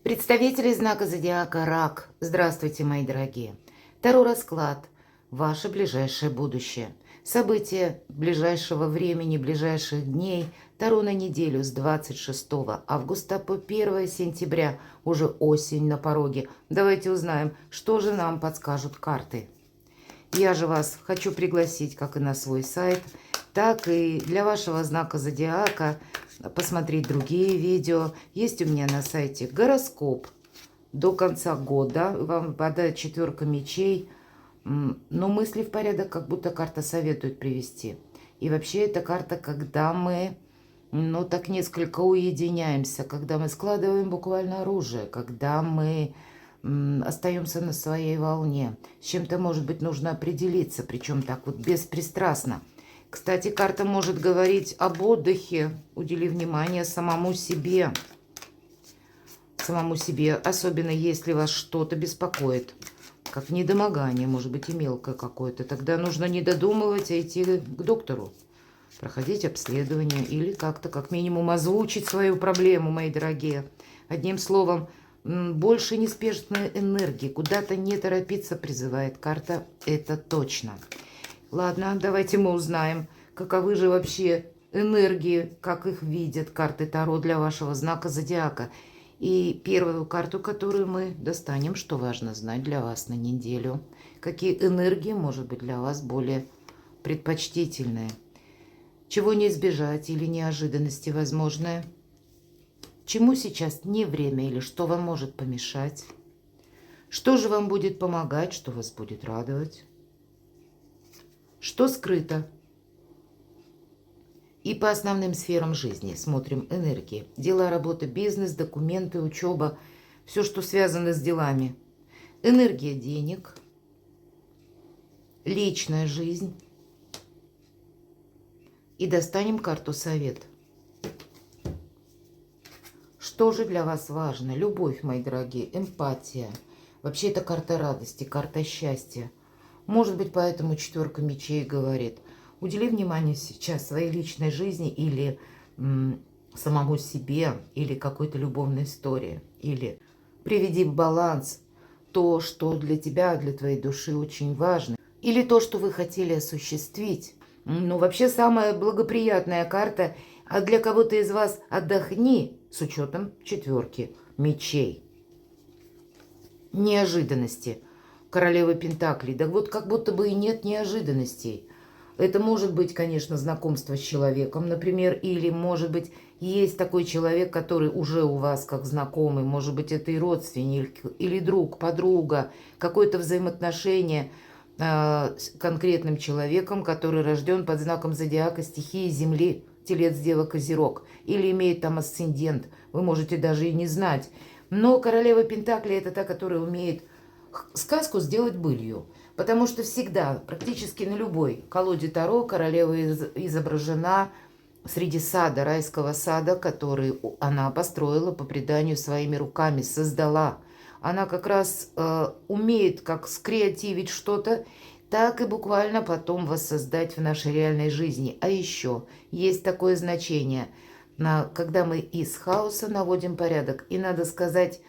Представители знака зодиака Рак. Здравствуйте, мои дорогие. Таро расклад. Ваше ближайшее будущее. События ближайшего времени, ближайших дней. Таро на неделю с 26 августа по 1 сентября. Уже осень на пороге. Давайте узнаем, что же нам подскажут карты. Я же вас хочу пригласить как и на свой сайт, так и для вашего знака зодиака посмотреть другие видео. Есть у меня на сайте гороскоп до конца года. Вам выпадает 4 мечей. Но мысли в порядок, как будто карта советует привести. И вообще это карта, когда мы, так несколько уединяемся, когда мы складываем буквально оружие, когда мы остаемся на своей волне. С чем-то, может быть, нужно определиться, причем так вот беспристрастно. Кстати, карта может говорить об отдыхе. Удели внимание самому себе. Самому себе, особенно если вас что-то беспокоит. Как недомогание, может быть, и мелкое какое-то. Тогда нужно не додумывать, а идти к доктору. Проходить обследование или как-то, как минимум, озвучить свою проблему, мои дорогие. Одним словом, больше неспешной энергии. Куда-то не торопиться призывает карта, это точно. Ладно, давайте мы узнаем, каковы же вообще энергии, как их видят карты Таро для вашего знака зодиака. И первую карту, которую мы достанем, что важно знать для вас на неделю. Какие энергии, может быть, для вас более предпочтительные. Чего не избежать или неожиданности возможное. Чему сейчас не время или что вам может помешать. Что же вам будет помогать, что вас будет радовать. Что скрыто? И по основным сферам жизни смотрим энергии. Дела, работа, бизнес, документы, учеба. Все, что связано с делами. Энергия денег. Личная жизнь. И достанем карту совет. Что же для вас важно? Любовь, мои дорогие, эмпатия. Вообще это карта радости, карта счастья. Может быть, поэтому 4 мечей говорит. Удели внимание сейчас своей личной жизни или самому себе, или какой-то любовной истории. Или приведи в баланс то, что для тебя, для твоей души очень важно. Или то, что вы хотели осуществить. Вообще самая благоприятная карта. А для кого-то из вас отдохни с учетом 4 мечей. Неожиданности. Королева Пентаклей. Да вот как будто бы и нет неожиданностей. Это может быть, конечно, знакомство с человеком, например, или, может быть, есть такой человек, который уже у вас как знакомый, может быть, это и родственник, или друг, подруга, какое-то взаимоотношение с конкретным человеком, который рожден под знаком зодиака стихии Земли, Телец, Дева, Козерог, или имеет там асцендент, вы можете даже и не знать. Но королева Пентаклей – это та, которая умеет сказку сделать былью. Потому что всегда, практически на любой колоде Таро королева изображена среди сада, райского сада, который она построила по преданию своими руками, создала. Она как раз умеет как скреативить что-то, так и буквально потом воссоздать в нашей реальной жизни. А еще есть такое значение, когда мы из хаоса наводим порядок. И надо сказать,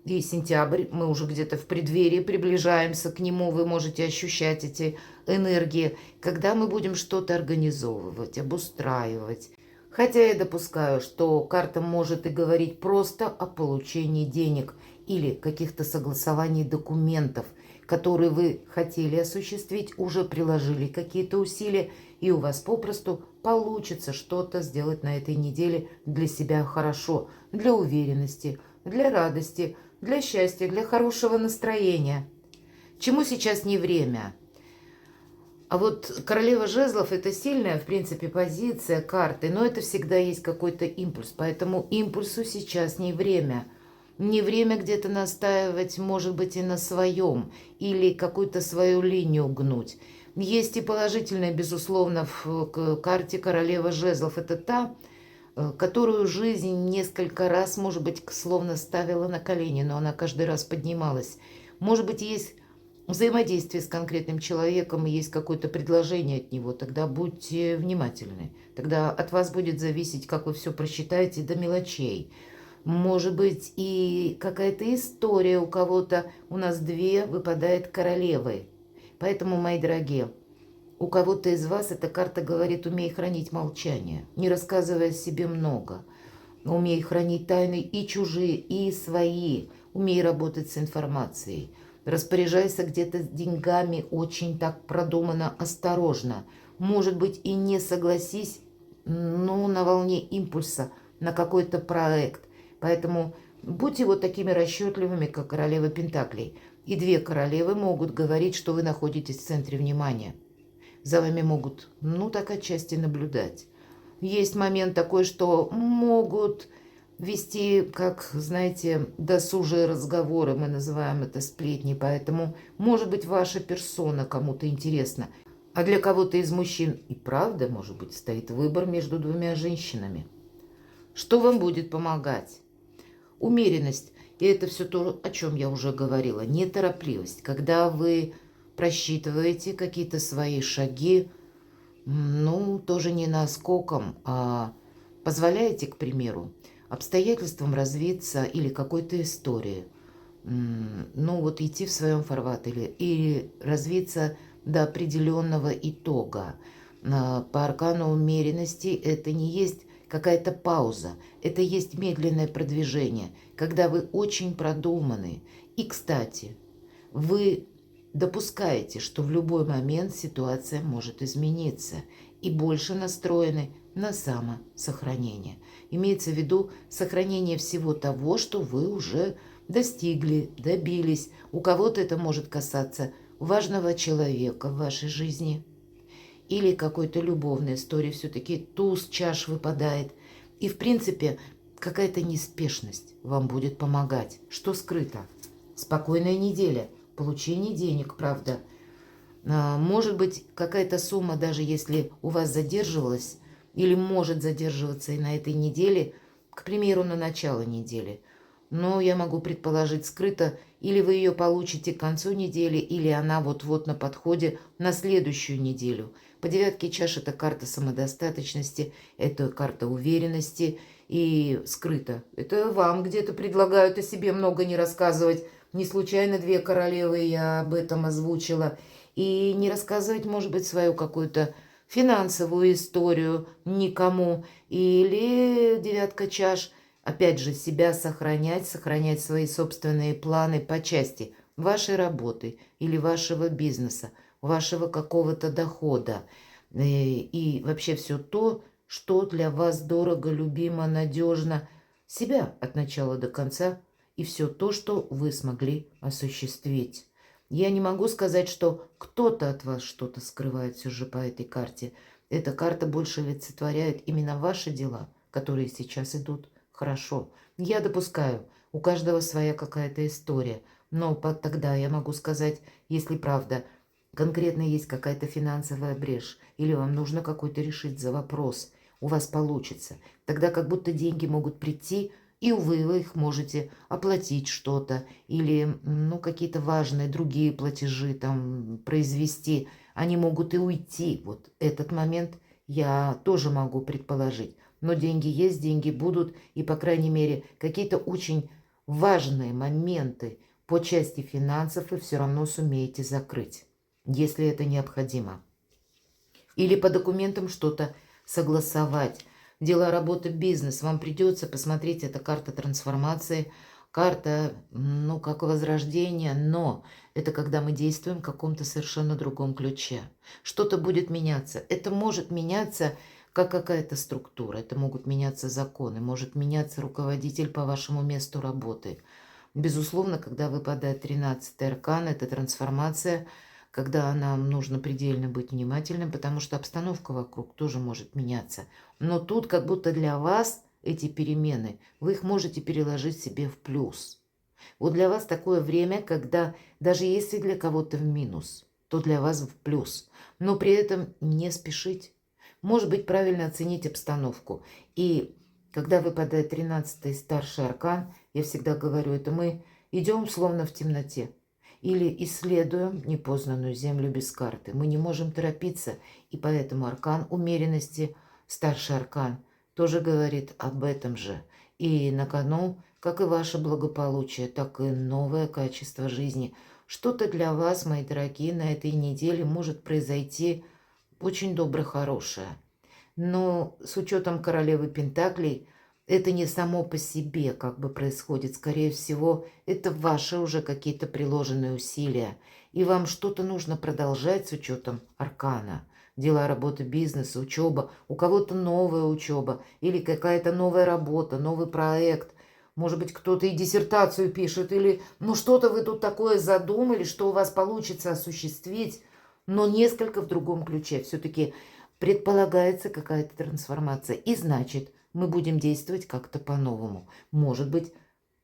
и сентябрь, мы уже где-то в преддверии приближаемся к нему, вы можете ощущать эти энергии, когда мы будем что-то организовывать, обустраивать. Хотя я допускаю, что карта может и говорить просто о получении денег или каких-то согласований документов, которые вы хотели осуществить, уже приложили какие-то усилия, и у вас попросту получится что-то сделать на этой неделе для себя хорошо, для уверенности, для радости, для счастья, для хорошего настроения. Чему сейчас не время? А вот королева жезлов – это сильная, в принципе, позиция карты, но это всегда есть какой-то импульс, поэтому импульсу сейчас не время. Не время где-то настаивать, может быть, и на своем, или какую-то свою линию гнуть. Есть и положительное, безусловно, в карте королева жезлов. Это та, которую жизнь несколько раз, может быть, словно ставила на колени, но она каждый раз поднималась. Может быть, есть взаимодействие с конкретным человеком, и есть какое-то предложение от него, тогда будьте внимательны. Тогда от вас будет зависеть, как вы все просчитаете до мелочей. Может быть, и какая-то история у кого-то. У нас две выпадает королевы. Поэтому, мои дорогие, у кого-то из вас эта карта говорит: умей хранить молчание, не рассказывая о себе много. Умей хранить тайны и чужие, и свои. Умей работать с информацией. Распоряжайся где-то деньгами очень так продуманно, осторожно. Может быть, и не согласись, но на волне импульса на какой-то проект. Поэтому будьте вот такими расчетливыми, как королева Пентаклей. И две королевы могут говорить, что вы находитесь в центре внимания. За вами могут, так отчасти наблюдать. Есть момент такой, что могут вести, как, знаете, досужие разговоры, мы называем это сплетни, поэтому, может быть, ваша персона кому-то интересна. А для кого-то из мужчин и правда, может быть, стоит выбор между двумя женщинами. Что вам будет помогать? Умеренность. И это все то, о чем я уже говорила. Неторопливость. Когда вы просчитываете какие-то свои шаги, тоже не наскоком, а позволяете, к примеру, обстоятельствам развиться или какой-то истории, идти в своем фарватере и развиться до определенного итога. По аркану умеренности это не есть какая-то пауза, это есть медленное продвижение, когда вы очень продуманы. И, кстати, вы допускаете, что в любой момент ситуация может измениться, и больше настроены на самосохранение. Имеется в виду сохранение всего того, что вы уже достигли, добились. У кого-то это может касаться важного человека в вашей жизни или какой-то любовной истории. Все-таки туз чаш выпадает. И, в принципе, какая-то неспешность вам будет помогать. Что скрыто? Спокойная неделя. Получение денег, правда. Может быть, какая-то сумма, даже если у вас задерживалась, или может задерживаться и на этой неделе, к примеру, на начало недели. Но я могу предположить скрыто, или вы ее получите к концу недели, или она вот-вот на подходе на следующую неделю. По девятке чаш это карта самодостаточности, это карта уверенности и скрыто. Это вам где-то предлагают о себе много не рассказывать. Не случайно две королевы я об этом озвучила. И не рассказывать, может быть, свою какую-то финансовую историю никому. Или девятка чаш, опять же, себя сохранять свои собственные планы по части вашей работы или вашего бизнеса, вашего какого-то дохода. И вообще все то, что для вас дорого, любимо, надежно. Себя от начала до конца и все то, что вы смогли осуществить. Я не могу сказать, что кто-то от вас что-то скрывает все же по этой карте. Эта карта больше олицетворяет именно ваши дела, которые сейчас идут хорошо. Я допускаю, у каждого своя какая-то история, но тогда я могу сказать, если правда, конкретно есть какая-то финансовая брешь, или вам нужно какой-то решить за вопрос, у вас получится. Тогда как будто деньги могут прийти, и, увы, вы их можете оплатить что-то или, какие-то важные другие платежи там произвести. Они могут и уйти. Вот этот момент я тоже могу предположить. Но деньги есть, деньги будут. И, по крайней мере, какие-то очень важные моменты по части финансов вы все равно сумеете закрыть, если это необходимо. Или по документам что-то согласовать. Дела, работа, бизнес. Вам придется посмотреть, это карта трансформации, карта, как возрождения, но это когда мы действуем в каком-то совершенно другом ключе. Что-то будет меняться. Это может меняться как какая-то структура, это могут меняться законы, может меняться руководитель по вашему месту работы. Безусловно, когда выпадает 13-й аркан, это трансформация, когда нам нужно предельно быть внимательным, потому что обстановка вокруг тоже может меняться. Но тут как будто для вас эти перемены, вы их можете переложить себе в плюс. Вот для вас такое время, когда даже если для кого-то в минус, то для вас в плюс. Но при этом не спешить. Может быть, правильно оценить обстановку. И когда выпадает 13-й старший аркан, я всегда говорю, это мы идем словно в темноте. Или исследуем непознанную землю без карты. Мы не можем торопиться, и поэтому аркан умеренности, старший аркан, тоже говорит об этом же. И на кону как и ваше благополучие, так и новое качество жизни. Что-то для вас, мои дорогие, на этой неделе может произойти очень добро хорошее. Но с учетом королевы Пентаклей, это не само по себе как бы происходит. Скорее всего, это ваши уже какие-то приложенные усилия. И вам что-то нужно продолжать с учетом аркана. Дела, работа, бизнес, учеба. У кого-то новая учеба или какая-то новая работа, новый проект. Может быть, кто-то и диссертацию пишет, или ну что-то вы тут такое задумали, что у вас получится осуществить, но несколько в другом ключе. Все-таки предполагается какая-то трансформация. И значит, мы будем действовать как-то по-новому. Может быть,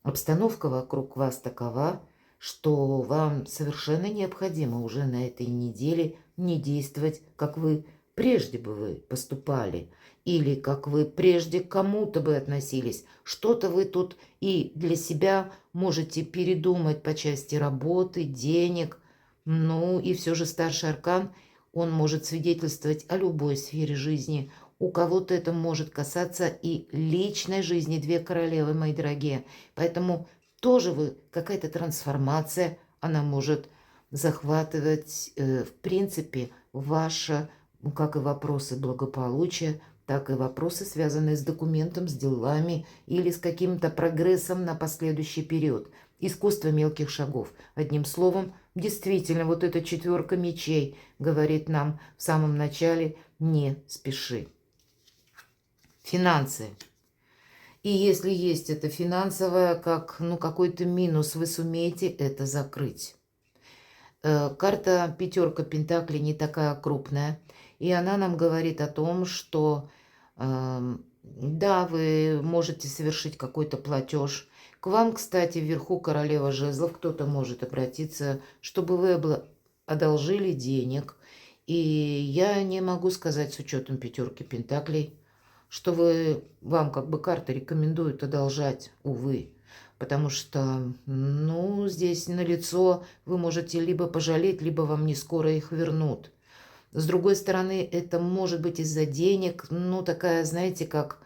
обстановка вокруг вас такова, что вам совершенно необходимо уже на этой неделе не действовать, как вы прежде бы вы поступали, или как вы прежде к кому-то бы относились. Что-то вы тут и для себя можете передумать по части работы, денег. Ну и все же старший аркан, он может свидетельствовать о любой сфере жизни. У кого-то это может касаться и личной жизни. Две королевы, мои дорогие. Поэтому тоже вы, какая-то трансформация, она может захватывать, в принципе, ваше, как и вопросы благополучия, так и вопросы, связанные с документом, с делами или с каким-то прогрессом на последующий период. Искусство мелких шагов. Одним словом, действительно, вот эта четверка мечей говорит нам в самом начале: не спеши. Финансы. И если есть это финансовое, как какой-то минус, вы сумеете это закрыть. Карта пятерка Пентаклей не такая крупная, и она нам говорит о том, что да, вы можете совершить какой-то платеж. К вам, кстати, вверху королева жезлов, кто-то может обратиться, чтобы вы одолжили денег. И я не могу сказать с учетом пятерки Пентаклей, что вам как бы карта рекомендует одолжать, увы. Потому что, здесь налицо вы можете либо пожалеть, либо вам не скоро их вернут. С другой стороны, это может быть из-за денег, такая, знаете, как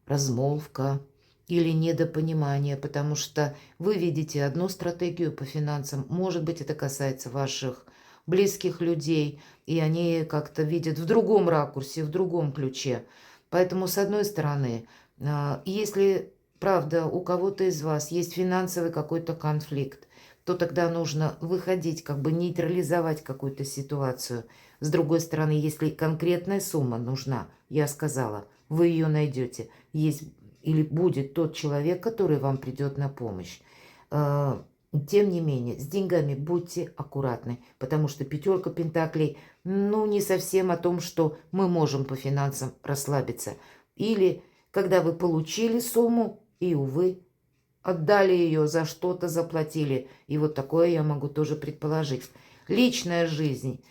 размолвка или недопонимание, потому что вы видите одну стратегию по финансам, может быть, это касается ваших близких людей, и они как-то видят в другом ракурсе, в другом ключе. Поэтому, с одной стороны, если, правда, у кого-то из вас есть финансовый какой-то конфликт, то тогда нужно выходить, как бы нейтрализовать какую-то ситуацию. С другой стороны, если конкретная сумма нужна, я сказала, вы ее найдете. Есть или будет тот человек, который вам придет на помощь. Тем не менее, с деньгами будьте аккуратны, потому что пятерка Пентаклей, не совсем о том, что мы можем по финансам расслабиться. Или когда вы получили сумму и, увы, отдали ее, за что-то заплатили. И вот такое я могу тоже предположить. Личная жизнь.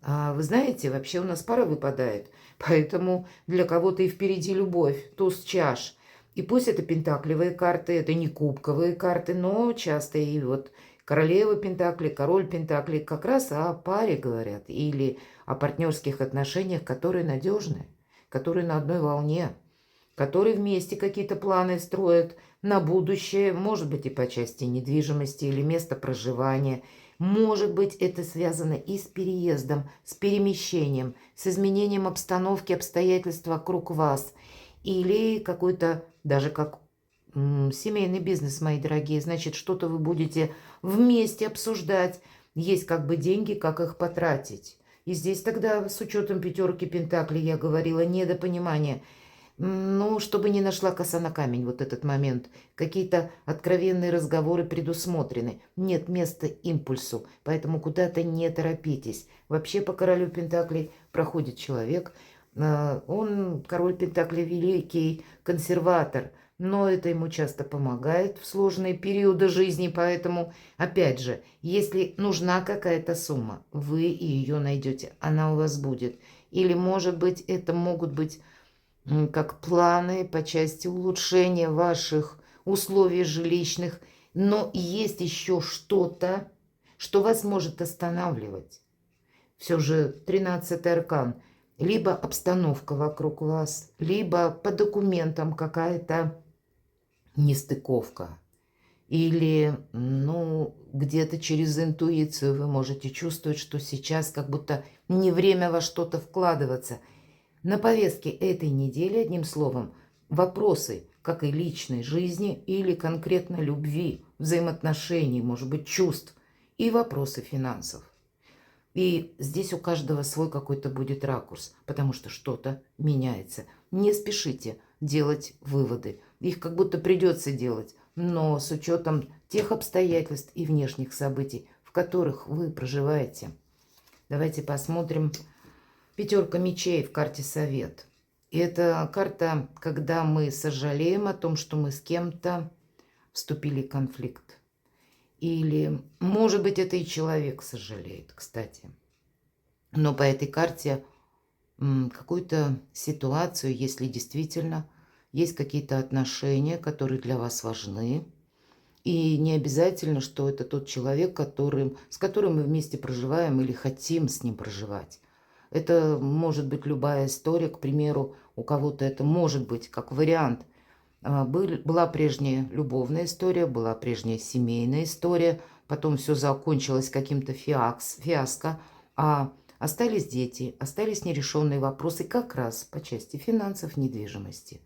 Вы знаете, вообще у нас пара выпадает, поэтому для кого-то и впереди любовь, туз чаш. И пусть это пентаклевые карты, это не кубковые карты, но часто и вот королева пентаклей, король пентаклей как раз о паре говорят, или о партнерских отношениях, которые надежны, которые на одной волне, которые вместе какие-то планы строят на будущее, может быть, и по части недвижимости или места проживания. Может быть, это связано и с переездом, с перемещением, с изменением обстановки, обстоятельств вокруг вас. Или какой-то, даже как семейный бизнес, мои дорогие. Значит, что-то вы будете вместе обсуждать. Есть как бы деньги, как их потратить. И здесь тогда, с учетом пятерки Пентаклей, я говорила, недопонимание. Чтобы не нашла коса на камень вот этот момент. Какие-то откровенные разговоры предусмотрены. Нет места импульсу, поэтому куда-то не торопитесь. Вообще по королю Пентаклей проходит человек. Он, король Пентаклей, великий консерватор, но это ему часто помогает в сложные периоды жизни. Поэтому, опять же, если нужна какая-то сумма, вы ее найдете, она у вас будет. Или, может быть, это могут быть как планы по части улучшения ваших условий жилищных, но есть еще что-то, что вас может останавливать. Все же 13-й аркан. Либо обстановка вокруг вас, либо по документам какая-то нестыковка. Или, где-то через интуицию вы можете чувствовать, что сейчас как будто не время во что-то вкладываться. На повестке этой недели, одним словом, вопросы, как и личной жизни или конкретно любви, взаимоотношений, может быть, чувств, и вопросы финансов. И здесь у каждого свой какой-то будет ракурс, потому что что-то меняется. Не спешите делать выводы. Их как будто придется делать, но с учетом тех обстоятельств и внешних событий, в которых вы проживаете. Давайте посмотрим. Пятерка мечей в карте Совет. И это карта, когда мы сожалеем о том, что мы с кем-то вступили в конфликт. Или, может быть, это и человек сожалеет, кстати. Но по этой карте какую-то ситуацию, если действительно есть какие-то отношения, которые для вас важны. И не обязательно, что это тот человек, с которым мы вместе проживаем или хотим с ним проживать. Это может быть любая история, к примеру, у кого-то это может быть как вариант. Была прежняя любовная история, была прежняя семейная история, потом все закончилось каким-то фиаско, а остались дети, остались нерешенные вопросы как раз по части финансов, недвижимости.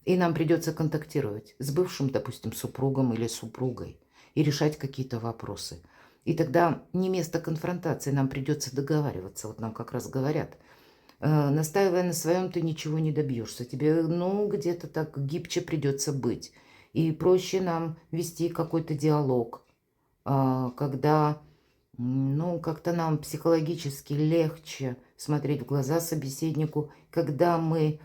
И нам придется контактировать с бывшим, допустим, супругом или супругой и решать какие-то вопросы. И тогда не место конфронтации, нам придется договариваться. Вот нам как раз говорят, настаивая на своем, ты ничего не добьешься. Тебе, где-то так гибче придется быть. И проще нам вести какой-то диалог, когда, как-то нам психологически легче смотреть в глаза собеседнику, когда мы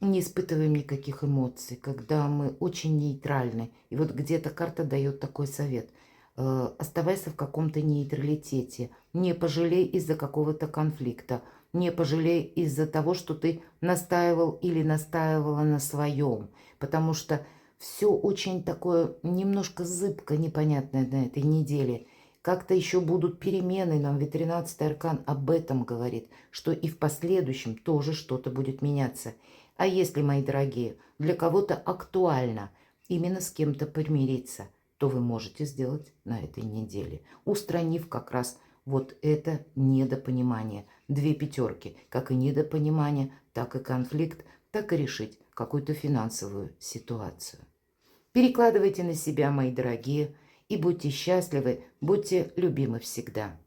не испытываем никаких эмоций, когда мы очень нейтральны. И вот где-то карта дает такой совет. Оставайся в каком-то нейтралитете. Не пожалей из-за какого-то конфликта. Не пожалей из-за того, что ты настаивал или настаивала на своем. Потому что все очень такое немножко зыбко, непонятное на этой неделе. Как-то еще будут перемены, нам ведь 13-й аркан об этом говорит, что и в последующем тоже что-то будет меняться. А если, мои дорогие, для кого-то актуально именно с кем-то примириться, то вы можете сделать на этой неделе, устранив как раз вот это недопонимание. 2 пятерки, как и недопонимание, так и конфликт, так и решить какую-то финансовую ситуацию. Перекладывайте на себя, мои дорогие, и будьте счастливы, будьте любимы всегда.